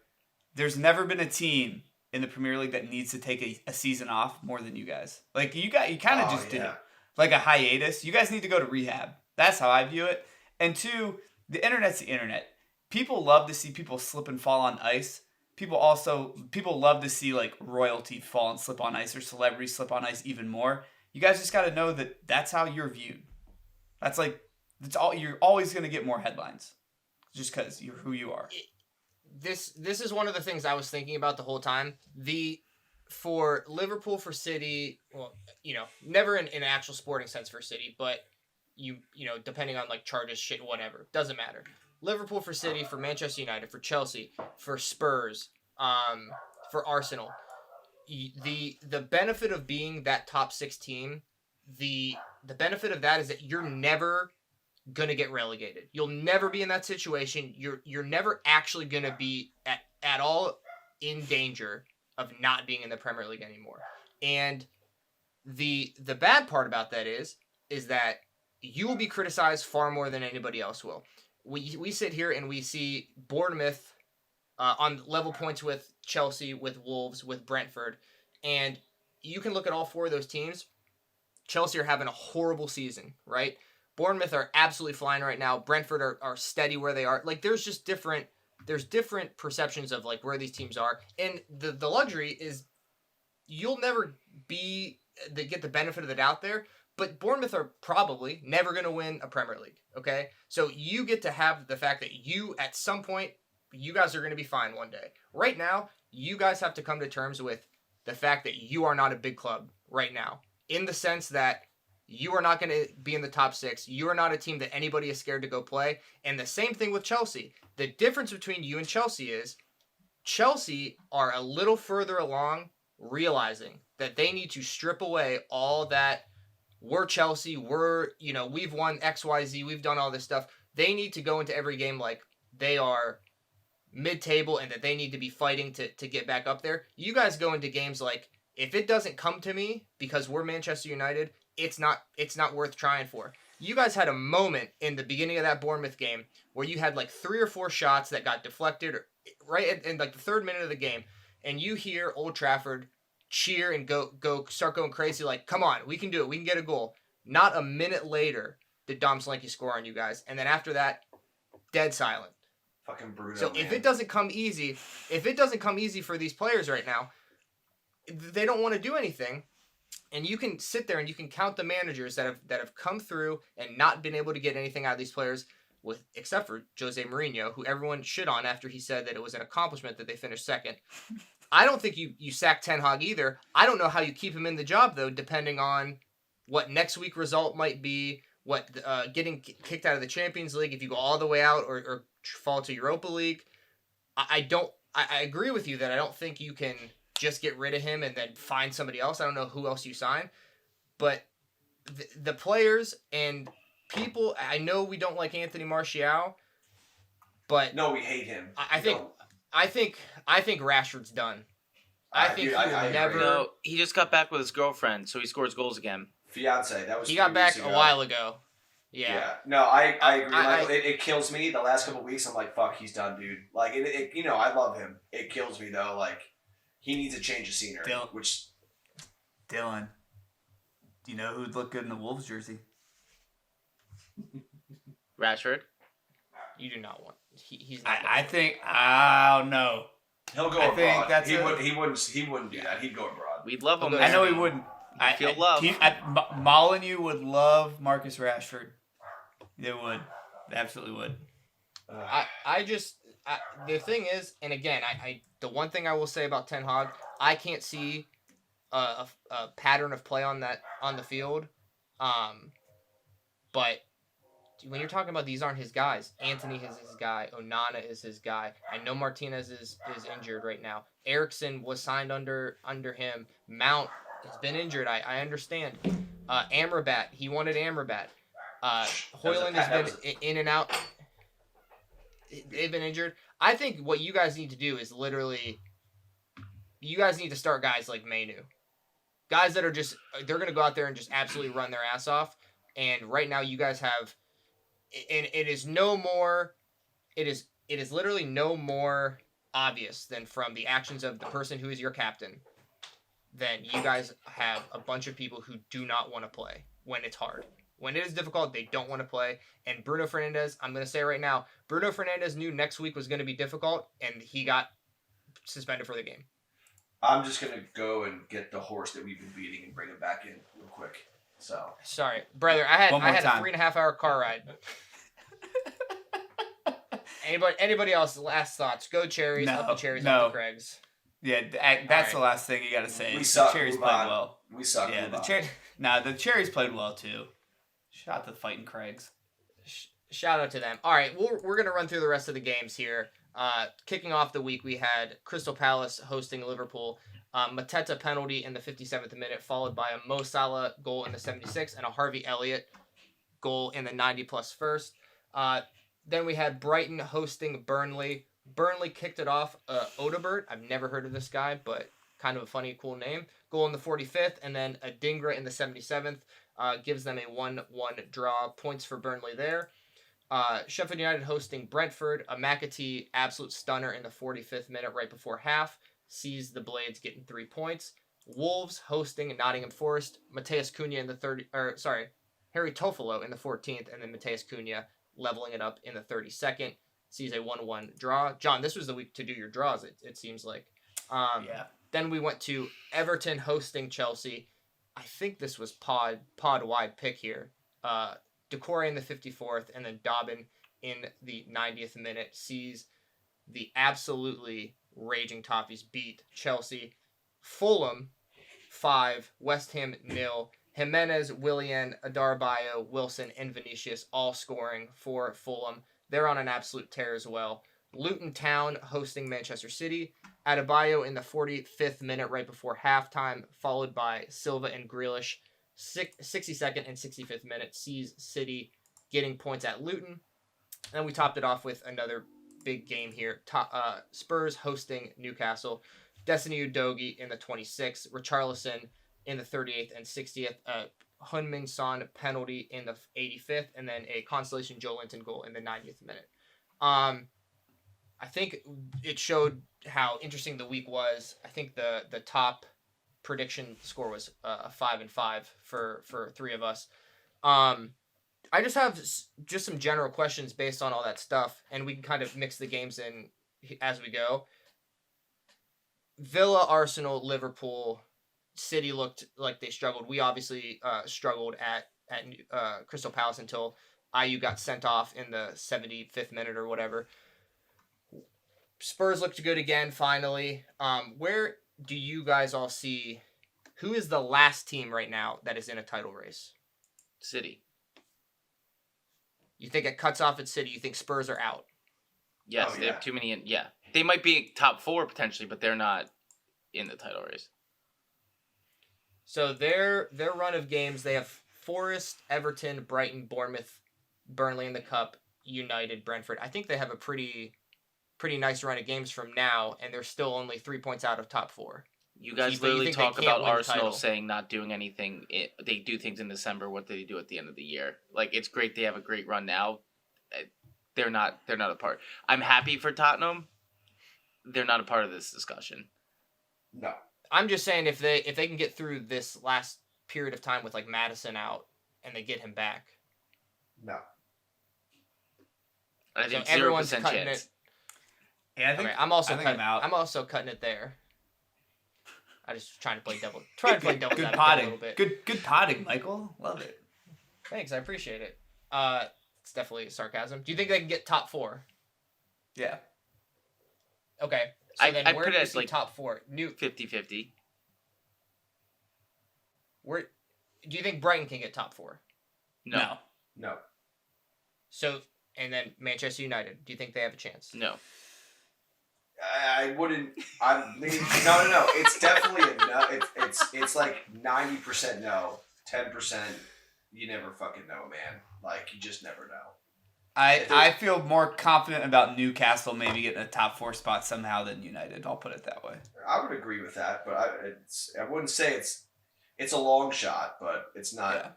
there's never been a team in the Premier League that needs to take a season off more than you guys. Like, you kind of just did it. Like a hiatus. You guys need to go to rehab. That's how I view it. And two, the internet's the internet. People love to see people slip and fall on ice. People love to see like royalty fall and slip on ice, or celebrities slip on ice even more. You guys just got to know that that's how you're viewed. You're always going to get more headlines just because you're who you are. This is one of the things I was thinking about the whole time. For Liverpool, for City, well, never in an actual sporting sense for City, but depending on like charges, shit, whatever, doesn't matter. Liverpool, for City, for Manchester United, for Chelsea, for Spurs, for Arsenal. The benefit of being that top 6 team, the benefit of that is that you're never gonna get relegated. You'll never be in that situation. You're never actually gonna be at all in danger of not being in the Premier League anymore. And the bad part about that is that you will be criticized far more than anybody else will. We sit here and we see Bournemouth on level points with Chelsea, with Wolves, with Brentford, and you can look at all 4 of those teams. Chelsea are having a horrible season, right? Bournemouth are absolutely flying right now. Brentford are steady where they are. Like, there's different perceptions of like where these teams are, and the luxury is you'll never get the benefit of the doubt there. But Bournemouth are probably never going to win a Premier League, okay? So you get to have the fact that at some point, you guys are going to be fine one day. Right now, you guys have to come to terms with the fact that you are not a big club right now, in the sense that you are not going to be in the top 6. You are not a team that anybody is scared to go play. And the same thing with Chelsea. The difference between you and Chelsea is Chelsea are a little further along, realizing that they need to strip away all that. We're Chelsea, we've won XYZ, we've done all this stuff. They need to go into every game like they are mid-table and that they need to be fighting to get back up there. You guys go into games like, if it doesn't come to me because we're Manchester United, it's not worth trying for. You guys had a moment in the beginning of that Bournemouth game where you had like 3 or 4 shots that got deflected right in like the 3rd minute of the game, and you hear Old Trafford cheer and start going crazy like, come on, we can do it, we can get a goal. Not a minute later did Dom Solanke score on you guys, and then after that, dead silent. Fucking brutal. So if it doesn't come easy for these players right now, they don't want to do anything. And you can sit there and you can count the managers that have come through and not been able to get anything out of these players, except for Jose Mourinho, who everyone shit on after he said that it was an accomplishment that they finished 2nd. I don't think you sack Ten Hag either. I don't know how you keep him in the job, though, depending on what next week result might be, what getting kicked out of the Champions League, if you go all the way out or fall to Europa League. I agree with you that I don't think you can just get rid of him and then find somebody else. I don't know who else you sign. But the players and people, I know we don't like Anthony Martial, but... No, we hate him. I think Rashford's done. I think dude, he will I never. agree. No, he just got back with his girlfriend, so he scores goals again. Fiance, that was He 3 got back weeks a ago. while ago. Yeah. No, I agree, I- Michael. It kills me. The last couple of weeks, I'm like, fuck, he's done, dude. Like, I love him. It kills me though. Like, he needs a change of scenery. Dylan, do you know who'd look good in the Wolves jersey? Rashford. You do not want. He's not. I don't know. He'll go I abroad. think that's he it. wouldn't do that. He'd go abroad. We'd love him. Although- I know he wouldn't. Feel love. Molyneux would love Marcus Rashford. They would. They absolutely would. The thing is, and again, the one thing I will say about Ten Hag, I can't see a pattern of play on the field. But when you're talking about these aren't his guys, Anthony is his guy, Onana is his guy. I know Martinez is injured right now. Eriksen was signed under him. Mount has been injured. I understand. Amrabat, he wanted Amrabat. Hoyland has been in and out. They've been injured. I think what you guys need to do is literally, you guys need to start guys like Mainu. Guys that are just, they're going to go out there and just absolutely run their ass off. And right now you guys have, and it is no more, it is literally no more obvious than from the actions of the person who is your captain, then you guys have a bunch of people who do not want to play when it's hard. When it is difficult, they don't want to play. And Bruno Fernandes, I'm going to say right now, Bruno Fernandes knew next week was going to be difficult, and he got suspended for the game. I'm just going to go and get the horse that we've been beating and bring him back in real quick. So Sorry, brother. I had a time. 3.5 hour car ride. Anybody else? Last thoughts? Go Cherries. Up the Cherries. Up the Craigs. Yeah, that's the last thing you got to say. We suck. The Cherries Move played on. well. We suck. Yeah, Move on. the Cherries played well too. Shout out to the Fighting Craigs. Shout out to them. All right, we're gonna run through the rest of the games here. Kicking off the week, we had Crystal Palace hosting Liverpool. Mateta penalty in the 57th minute, followed by a Mo Salah goal in the 76th and a Harvey Elliott goal in the 90+ first. Then we had Brighton hosting Burnley. Burnley kicked it off. Odebert, I've never heard of this guy, but kind of a funny, cool name. Goal in the 45th, and then a Dingra in the 77th. Gives them a 1-1 draw. Points for Burnley there. Sheffield United hosting Brentford. A McAtee absolute stunner in the 45th minute right before half. Sees the Blades getting 3 points. Wolves hosting Nottingham Forest. Mateus Cunha in the Harry Toffolo in the 14th, and then Mateus Cunha leveling it up in the 32nd. Sees a 1-1 draw. John, this was the week to do your draws, it seems like. Yeah. Then we went to Everton hosting Chelsea. I think this was pod-wide pick here. Decore in the 54th, and then Dobbin in the 90th minute sees the absolutely raging Toffees beat Chelsea. Fulham 5, West Ham 0. Jimenez, Willian, Adarbayo, Wilson, and Vinicius all scoring for Fulham. They're on an absolute tear as well. Luton Town hosting Manchester City. Adebayo in the 45th minute right before halftime, followed by Silva and Grealish. 62nd and 65th minute sees City getting points at Luton. And we topped it off with another big game here. Spurs hosting Newcastle. Destiny Udogie in the 26th. Richarlison in the 38th and 60th. Heung-min Son penalty in the 85th. And then a consolation Joelinton goal in the 90th minute. I think it showed how interesting the week was. I think the top prediction score was a 5-5 for three of us. I just have some general questions based on all that stuff, and we can kind of mix the games in as we go. Villa, Arsenal, Liverpool, City looked like they struggled. We obviously struggled at Crystal Palace until Ayew got sent off in the 75th minute or whatever. Spurs looked good again, finally. Where do you guys all see, who is the last team right now that is in a title race? City. You think it cuts off at City? You think Spurs are out? Yes, they have too many. Yeah, they might be top 4 potentially, but they're not in the title race. So their run of games, they have Forest, Everton, Brighton, Bournemouth, Burnley in the Cup, United, Brentford. I think they have a pretty nice run of games from now, and they're still only 3 points out of top 4. You guys you literally think they talk can't about win the Arsenal title? saying not doing anything. They do things in December. What do they do at the end of the year? Like, it's great they have a great run now. They're not a part. I'm happy for Tottenham. They're not a part of this discussion. No. I'm just saying if they can get through this last period of time with like Madison out and they get him back. No. I think So everyone's 0% cutting chance. it. Yeah, I think Okay, I'm also I think cutting. I'm out. I'm also cutting it there. I just trying to play devil's advocate Good a little potting. bit. Good potting, Michael. Love it. Thanks, I appreciate it. It's definitely sarcasm. Do you think they can get top 4? Yeah. Okay. So then I'd where put do it you as, see like, top 4? 50-50. Where do you think Brighton can get top 4? No. No. So and then Manchester United. Do you think they have a chance? No. I wouldn't. I mean, no. It's definitely a no. It's like 90% no, 10%. You never fucking know, man. Like you just never know. I feel more confident about Newcastle maybe getting a top 4 spot somehow than United. I'll put it that way. I would agree with that, but I wouldn't say it's a long shot, but it's not. Yeah.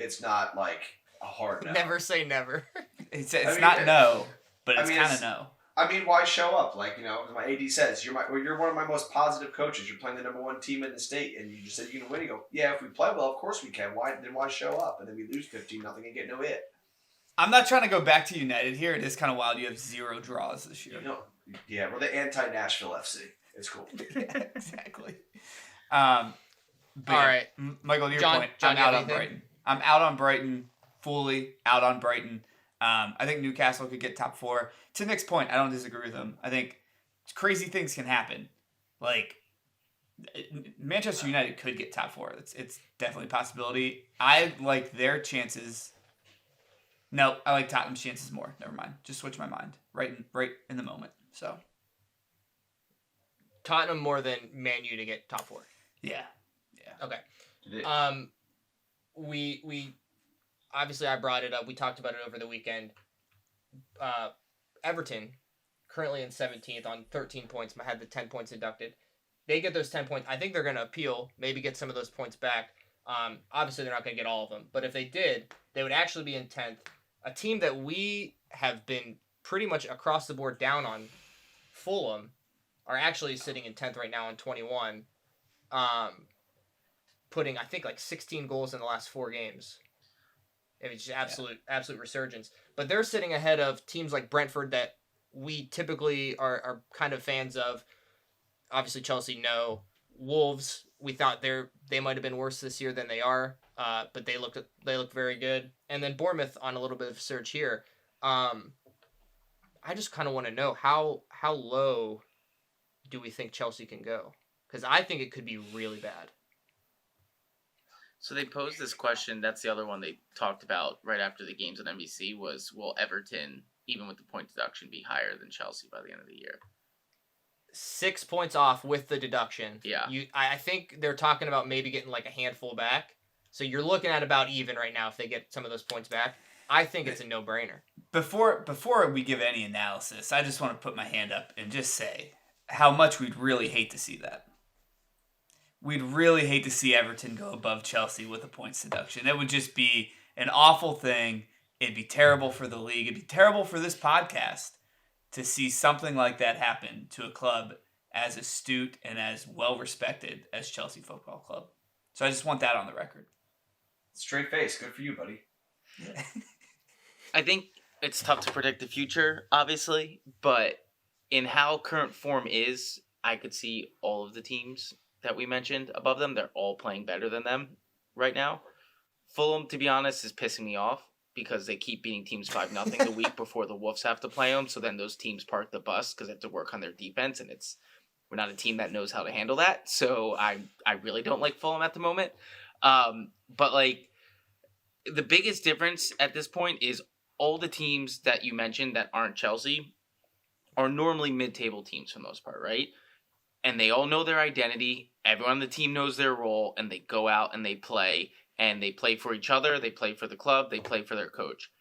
It's not like a hard no. Never say never. It's I mean, not no, but it's I mean, kind of it's- no. I mean, why show up? Like, you know, my AD says, you're one of my most positive coaches. You're playing the number 1 team in the state, and you just said you're going to win. You go, yeah, if we play well, of course we can. Why show up? And then we lose 15-0 and get no hit. I'm not trying to go back to United here. It is kind of wild. You have 0 draws this year. You know, yeah, we're the anti-Nashville FC. It's cool. Yeah, exactly. All right. Michael, to your John, point, you I'm have out on anything? Brighton. I'm out on Brighton, fully out on Brighton. I think Newcastle could get top 4. To Nick's point, I don't disagree with him. I think crazy things can happen. Like, Manchester United could get top 4. It's definitely a possibility. I like their chances. No, I like Tottenham's chances more. Never mind. Just switch my mind. Right in the moment. So, Tottenham more than Man U to get top 4. yeah. Okay. Yeah. We obviously I brought it up. We talked about it over the weekend. Everton, currently in 17th on 13 points, had the 10 points deducted. They get those 10 points. I think they're going to appeal, maybe get some of those points back. Obviously, they're not going to get all of them. But if they did, they would actually be in 10th. A team that we have been pretty much across the board down on, Fulham, are actually sitting in 10th right now on 21. Putting, I think, like 16 goals in the last 4 games. It's just absolute resurgence. But they're sitting ahead of teams like Brentford that we typically are kind of fans of. Obviously, Chelsea, no. Wolves, we thought they might have been worse this year than they are, but they look very good. And then Bournemouth on a little bit of a surge here. I just kind of want to know how low do we think Chelsea can go? Because I think it could be really bad. So they posed this question. That's the other one they talked about right after the games on NBC was, will Everton, even with the point deduction, be higher than Chelsea by the end of the year? 6 points off with the deduction. Yeah. I think they're talking about maybe getting like a handful back. So you're looking at about even right now if they get some of those points back. I think it's a no-brainer. Before we give any analysis, I just want to put my hand up and just say how much we'd really hate to see that. We'd really hate to see Everton go above Chelsea with a points deduction. It would just be an awful thing. It'd be terrible for the league. It'd be terrible for this podcast to see something like that happen to a club as astute and as well-respected as Chelsea Football Club. So I just want that on the record. Straight face. Good for you, buddy. I think it's tough to predict the future, obviously, but in how current form is, I could see all of the teams that we mentioned above them. They're all playing better than them right now. Fulham, to be honest, is pissing me off because they keep beating teams 5-0 the week before the Wolves have to play them. So then those teams park the bus because they have to work on their defense, and we're not a team that knows how to handle that. So I really don't like Fulham at the moment. But like the biggest difference at this point is all the teams that you mentioned that aren't Chelsea are normally mid-table teams for the most part, right? And they all know their identity. Everyone on the team knows their role, and they go out and they play. And they play for each other. They play for the club. They play for their coach.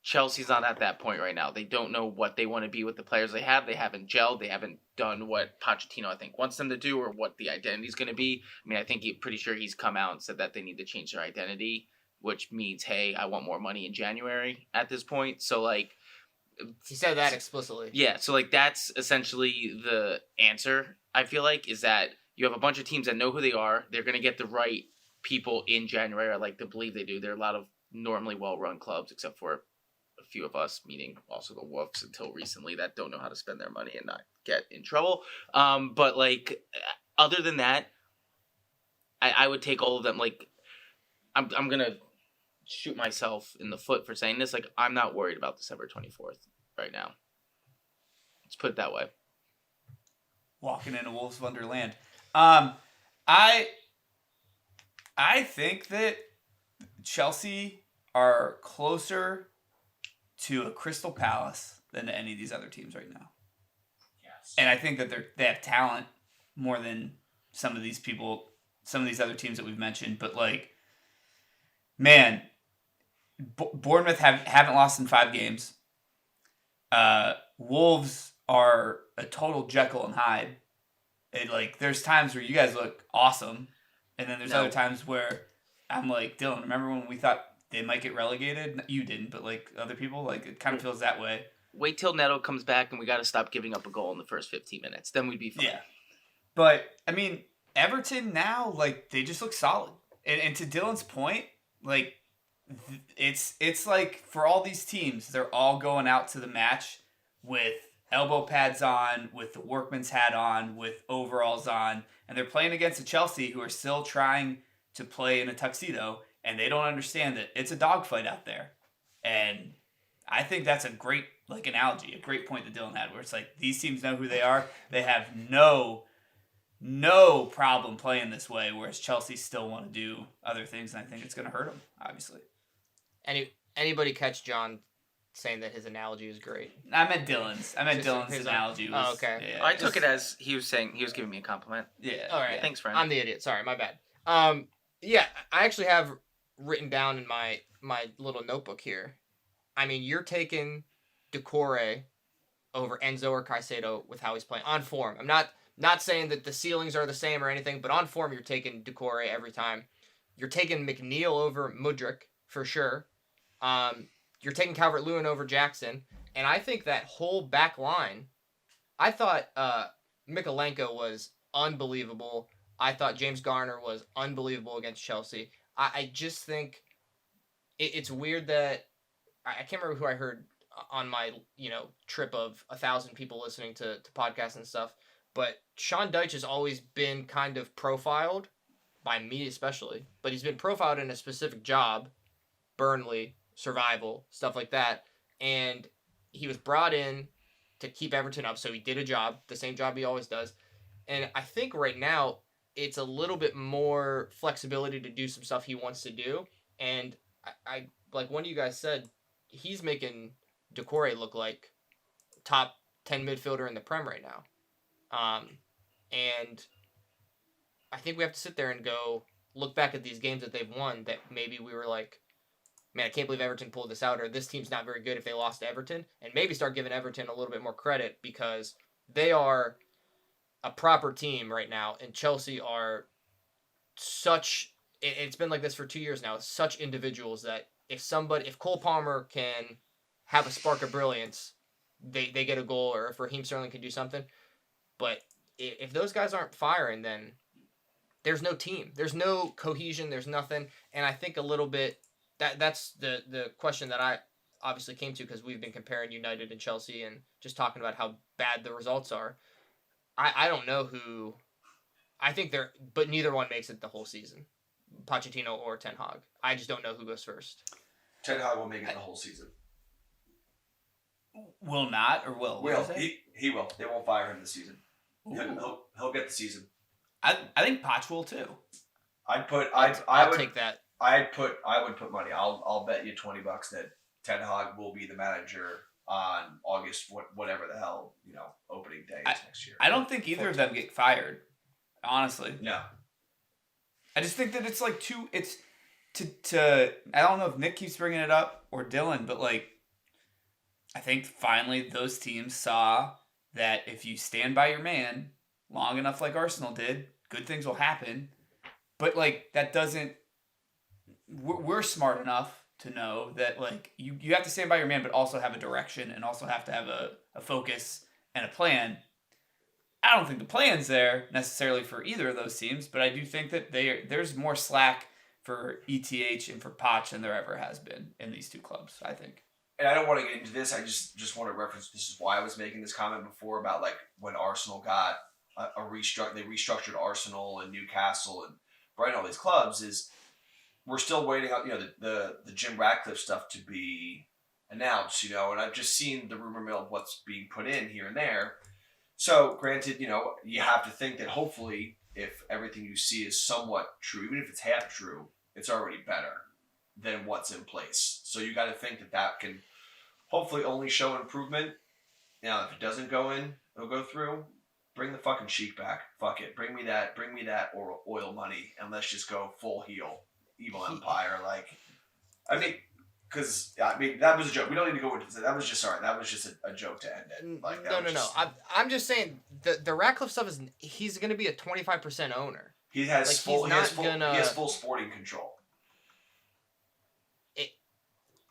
Chelsea's not at that point right now. They don't know what they want to be with the players they have. They haven't gelled. They haven't done what Pochettino, I think, wants them to do or what the identity is going to be. I mean, I think pretty sure he's come out and said that they need to change their identity, which means, hey, I want more money in January at this point. So, like... He said that explicitly. Yeah, so, like, that's essentially the answer, I feel like, is that you have a bunch of teams that know who they are. They're going to get the right people in January. I like to believe they do. There are a lot of normally well-run clubs, except for a few of us, meaning also the Wolves until recently, that don't know how to spend their money and not get in trouble. But, like, other than that, I would take all of them. Like, I'm going to shoot myself in the foot for saying this. Like, I'm not worried about December 24th right now. Let's put it that way. Walking into Wolves Wonderland. I think that Chelsea are closer to a Crystal Palace than to any of these other teams right now. Yes. And I think that they have talent more than some of these people, some of these other teams that we've mentioned. But, like, man, Bournemouth haven't lost in 5 games. Wolves are a total Jekyll and Hyde. There's times where you guys look awesome, and then there's other times where I'm like, Dylan, remember when we thought they might get relegated? You didn't, but, like, other people, like, it kind of feels that way. Wait till Neto comes back and we got to stop giving up a goal in the first 15 minutes. Then we'd be fine. Yeah. But, I mean, Everton now, like, they just look solid. And to Dylan's point, like, it's like for all these teams, they're all going out to the match with elbow pads on, with the workman's hat on, with overalls on, and they're playing against a Chelsea who are still trying to play in a tuxedo, and they don't understand that it's a dogfight out there. And I think that's a great, like, analogy, a great point that Dylan had, where it's like these teams know who they are. They have no problem playing this way, whereas Chelsea still want to do other things, and I think it's going to hurt them, obviously. Anybody catch John saying that his analogy is great? I meant Dylan's analogy. Was, okay. Yeah, I took it as he was giving me a compliment. Yeah. All right. Thanks, friend. I'm the idiot. Sorry, my bad. Yeah, I actually have written down in my little notebook here. I mean, you're taking Doucouré over Enzo or Caicedo with how he's playing on form. I'm not saying that the ceilings are the same or anything, but on form, you're taking Doucouré every time. You're taking McNeil over Mudryk for sure. You're taking Calvert-Lewin over Jackson, and I think that whole back line, I thought Mykolenko was unbelievable. I thought James Garner was unbelievable against Chelsea. I just think it's weird that I can't remember who I heard on my trip of 1,000 people listening to podcasts and stuff, but Sean Dyche has always been kind of profiled, by me especially, but he's been profiled in a specific job, Burnley, survival, stuff like that, and he was brought in to keep Everton up, so he did a job, the same job he always does, and I think right now it's a little bit more flexibility to do some stuff he wants to do, and I like one of you guys said, he's making Doucouré look like top 10 midfielder in the Prem right now, and I think we have to sit there and go look back at these games that they've won that maybe we were like, man, I can't believe Everton pulled this out, or this team's not very good if they lost to Everton, and maybe start giving Everton a little bit more credit because they are a proper team right now, and Chelsea are such, it's been like this for 2 years now, such individuals that if Cole Palmer can have a spark of brilliance, they get a goal, or if Raheem Sterling can do something, but if those guys aren't firing, then there's no team, there's no cohesion, there's nothing, and I think a little bit, that's the question that I obviously came to because we've been comparing United and Chelsea and just talking about how bad the results are. I don't know who. I think but neither one makes it the whole season, Pochettino or Ten Hag. I just don't know who goes first. Ten Hag will make it the whole season. Will not or will? He will. They won't fire him this season. He'll get the season. I think Poch will too. I'll take that. I would put money. I'll bet you $20 that Ten Hag will be the manager on August whatever the hell opening day is next year. I don't think either of them get fired. Honestly, no. I just think that it's like I don't know if Nick keeps bringing it up or Dylan, but like I think finally those teams saw that if you stand by your man long enough like Arsenal did, good things will happen. But, like, that doesn't... We're smart enough to know that, like, you have to stand by your man but also have a direction and also have to have a focus and a plan. I don't think the plan's there necessarily for either of those teams, but I do think that there's more slack for ETH and for Poch than there ever has been in these two clubs, I think. And I don't want to get into this. I just want to reference, this is why I was making this comment before about, like, when Arsenal got a restructure, they restructured Arsenal and Newcastle and Brighton, all these clubs, is we're still waiting on, the Jim Ratcliffe stuff to be announced, and I've just seen the rumor mill of what's being put in here and there. So, granted, you have to think that hopefully if everything you see is somewhat true, even if it's half true, it's already better than what's in place. So you got to think that can hopefully only show improvement. Now, if it doesn't go in, it'll go through. Bring the fucking Sheik back. Fuck it. Bring me that oil money, and let's just go full heel. Evil Empire. Because that was a joke. We don't need to go into that. That was just a joke to end it. Like, no. I'm just saying the Ratcliffe stuff is he's going to be a 25% owner. He has full sporting control.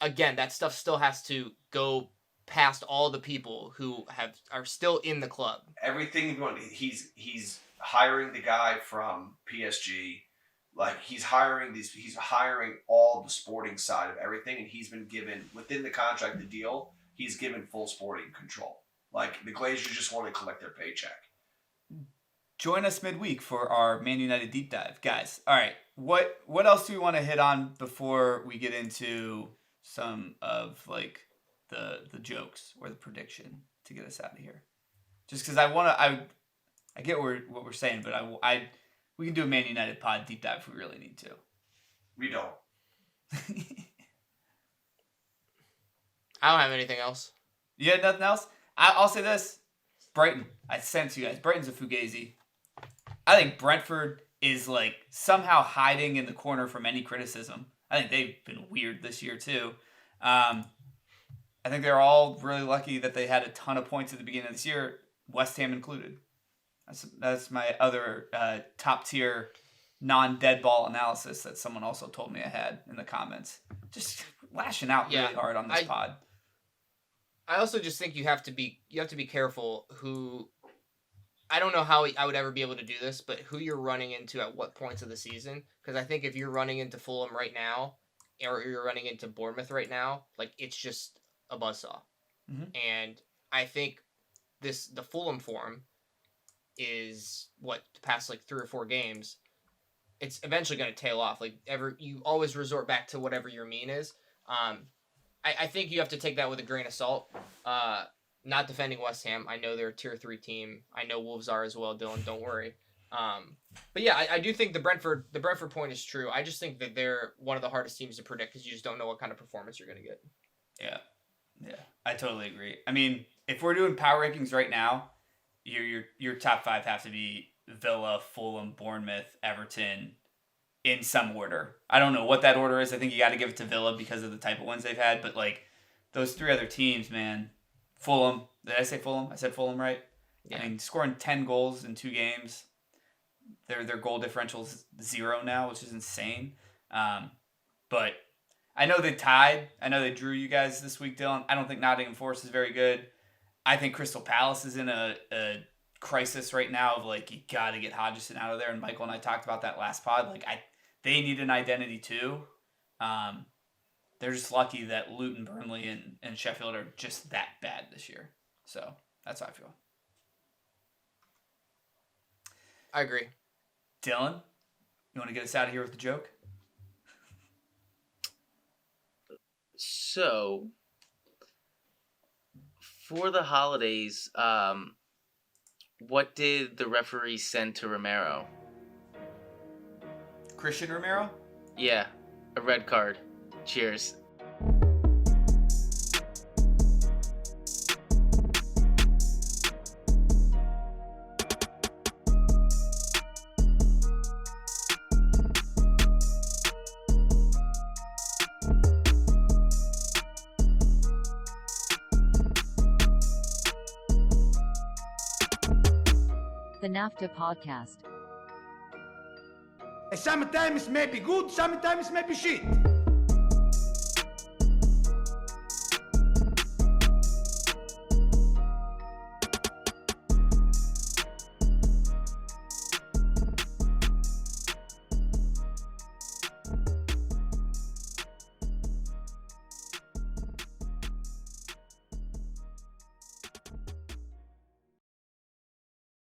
Again, that stuff still has to go past all the people who are still in the club. Everything he's hiring the guy from PSG. Like, he's hiring all the sporting side of everything, and he's been given, within the contract, the deal, he's given full sporting control. Like, the Glazers just want to collect their paycheck. Join us midweek for our Man United deep dive. Guys, all right, what else do we want to hit on before we get into some of, like, the jokes or the prediction to get us out of here? Just because I get what we're saying, but we can do a Man United pod deep dive if we really need to. We don't. I don't have anything else. You had nothing else? I'll say this. Brighton. I sense you guys. Brighton's a fugazi. I think Brentford is, like, somehow hiding in the corner from any criticism. I think they've been weird this year, too. I think they're all really lucky that they had a ton of points at the beginning of this year, West Ham included. That's my other top-tier non-dead ball analysis that someone also told me I had in the comments. Just lashing out really hard on this pod. I also just think you have to be careful who. I don't know how I would ever be able to do this, but who you're running into at what points of the season. Because I think if you're running into Fulham right now, or you're running into Bournemouth right now, like, it's just a buzzsaw. Mm-hmm. And I think the Fulham form is the past, like, 3 or 4 games, it's eventually going to tail off. Like, you always resort back to whatever your mean is. I think you have to take that with a grain of salt. Not defending West Ham. I know they're a tier 3 team. I know Wolves are as well, Dylan. Don't worry. But yeah, I do think the Brentford point is true. I just think that they're one of the hardest teams to predict because you just don't know what kind of performance you're going to get. Yeah, I totally agree. I mean, if we're doing power rankings right now, your top 5 have to be Villa, Fulham, Bournemouth, Everton, in some order. I don't know what that order is. I think you got to give it to Villa because of the type of wins they've had. But, like, those 3 other teams, man. Fulham. Did I say Fulham? I said Fulham, right? Yeah. I mean, scoring 10 goals in 2 games. Their goal differential is 0 now, which is insane. But I know they tied. I know they drew you guys this week, Dylan. I don't think Nottingham Forest is very good. I think Crystal Palace is in a crisis right now of, like, you got to get Hodgson out of there. And Michael and I talked about that last pod. Like, they need an identity too. They're just lucky that Luton, Burnley, and Sheffield are just that bad this year. So that's how I feel. I agree. Dylan, you want to get us out of here with the joke? So, for the holidays, what did the referee send to Romero? Christian Romero? Yeah, a red card. Cheers. the NAFTAA Podcast. Sometimes maybe good, sometimes maybe shit.